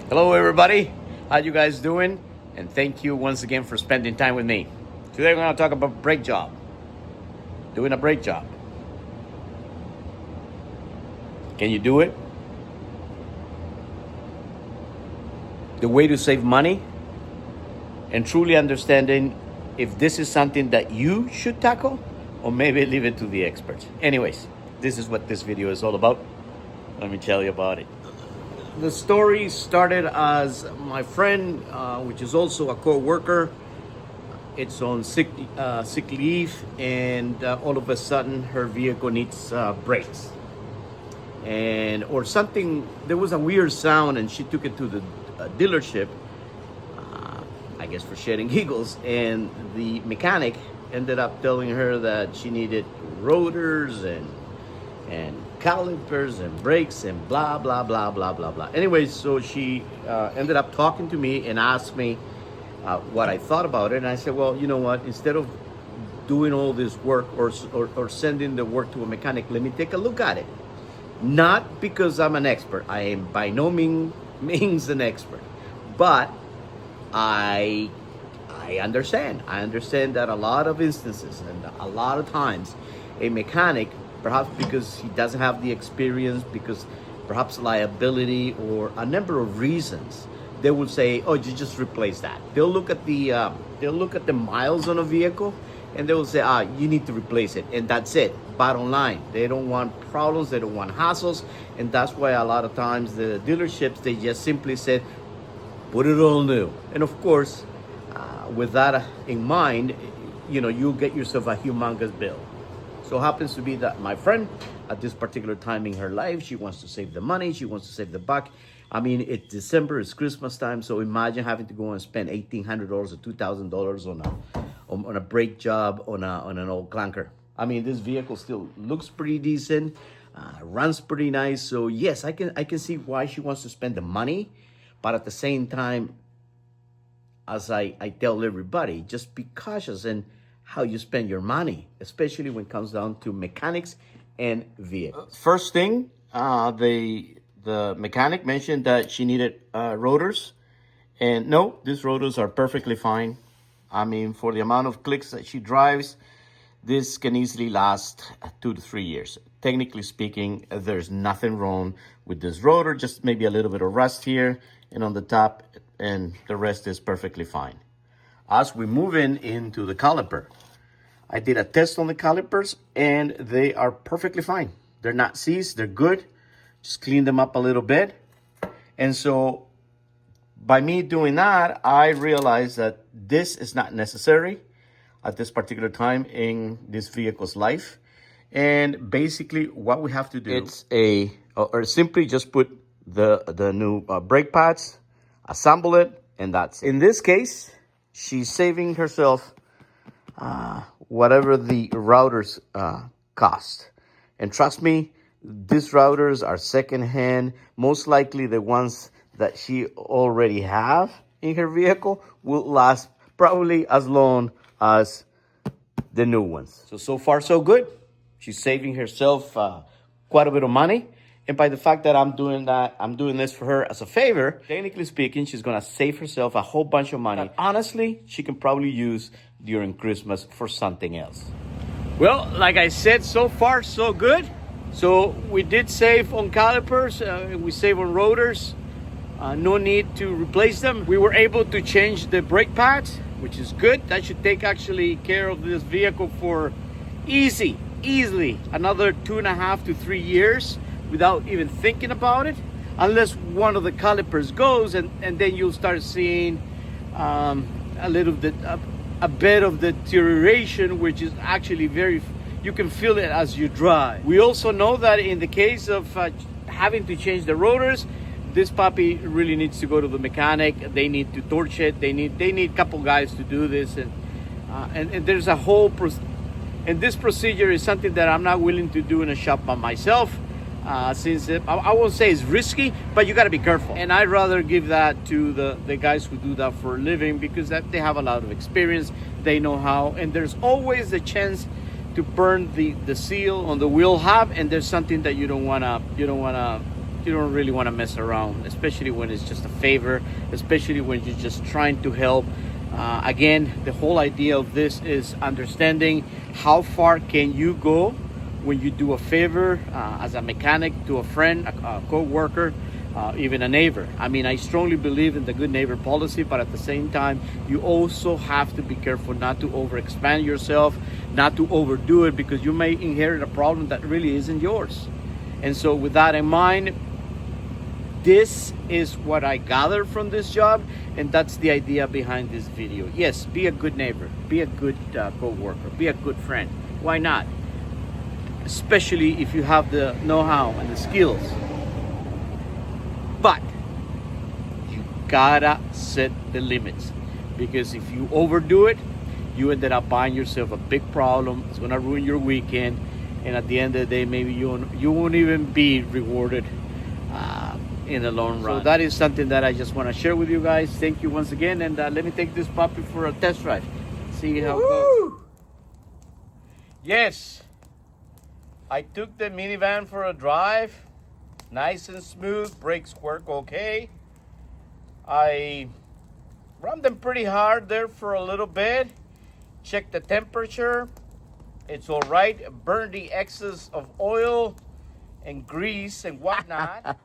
Hello everybody, how you guys doing? And thank you once again for spending time with me. Today we're going to talk about brake job. Doing a brake job. Can you do it? The way to save money and truly understanding if this is something that you should tackle or maybe leave it to the experts. Anyways, this is what this video is all about. Let me tell you about it. The story started as my friend, which is also a co-worker, it's on sick leave, and all of a sudden her vehicle needs brakes, and or something. There was a weird sound, and she took it to the dealership, I guess for shit and giggles, and the mechanic ended up telling her that she needed rotors and calipers and brakes and blah blah blah blah blah blah. Anyway, so she ended up talking to me and asked me what I thought about it, and I said, well, you know what, instead of doing all this work or sending the work to a mechanic, let me take a look at it. Not because I'm an expert. I am by no means an expert, but I understand that a lot of instances and a lot of times a mechanic, perhaps because he doesn't have the experience, because perhaps liability or a number of reasons, they will say, oh, you just replace that. They'll look at the miles on a vehicle and they will say, you need to replace it, and that's it. Bottom line, they don't want problems, they don't want hassles, and that's why a lot of times the dealerships, they just simply said, put it all new. And of course, with that in mind, you'll get yourself a humongous bill. So happens to be that my friend, at this particular time in her life, she wants to save the money, she wants to save the buck. I mean, it's December, it's Christmas time, so imagine having to go and spend $1,800 or $2,000 on a brake job on an old clunker. I mean, this vehicle still looks pretty decent, runs pretty nice. So yes, I can see why she wants to spend the money, but at the same time, as I tell everybody, just be cautious in how you spend your money, especially when it comes down to mechanics and vehicles. First thing, the mechanic mentioned that she needed rotors, and no, these rotors are perfectly fine. I mean, for the amount of clicks that she drives, this can easily last 2 to 3 years. Technically speaking, there's nothing wrong with this rotor, just maybe a little bit of rust here and on the top, and the rest is perfectly fine. As we move into the caliper, I did a test on the calipers and they are perfectly fine. They're not seized, they're good. Just clean them up a little bit. And so by me doing that, I realized that this is not necessary at this particular time in this vehicle's life. And basically what we have to do, or simply just put the new brake pads, assemble it, and that's it. In this case, she's saving herself whatever the routers cost. And trust me, these routers are secondhand. Most likely the ones that she already have in her vehicle will last probably as long as the new ones. So far so good. She's saving herself quite a bit of money. And by the fact that I'm doing this for her as a favor, technically speaking, she's gonna save herself a whole bunch of money. Honestly, she can probably use during Christmas for something else. Well, like I said, so far so good. So we did save on calipers, we save on rotors. No need to replace them. We were able to change the brake pads, which is good. That should take actually care of this vehicle for easily another 2.5 to 3 years without even thinking about it, unless one of the calipers goes, and then you'll start seeing a bit of deterioration, which is actually you can feel it as you drive. We also know that in the case of having to change the rotors, this puppy really needs to go to the mechanic. They need to torch it. They need a couple guys to do this, and there's a whole and this procedure is something that I'm not willing to do in a shop by myself. Since I won't say it's risky, but you got to be careful. And I'd rather give that to the guys who do that for a living, because they have a lot of experience. They know how, and there's always the chance to burn the seal on the wheel hub, and there's something that you don't wanna you don't really want to mess around, especially when it's just a favor, especially when you're just trying to help. Again, the whole idea of this is understanding how far can you go when you do a favor as a mechanic to a friend, a co-worker, even a neighbor. I mean, I strongly believe in the good neighbor policy, but at the same time, you also have to be careful not to overexpand yourself, not to overdo it, because you may inherit a problem that really isn't yours. And so with that in mind, this is what I gathered from this job, and that's the idea behind this video. Yes, be a good neighbor, be a good co-worker, be a good friend. Why not? Especially if you have the know-how and the skills. But you gotta set the limits, because if you overdo it, you ended up buying yourself a big problem. It's gonna ruin your weekend, and at the end of the day, maybe you won't even be rewarded in the long run. So that is something that I just want to share with you guys. Thank you once again, and let me take this puppy for a test drive. See how it goes. Yes, I took the minivan for a drive. Nice and smooth, brakes work okay. I run them pretty hard there for a little bit. Check the temperature. It's all right. Burn the excess of oil and grease and whatnot.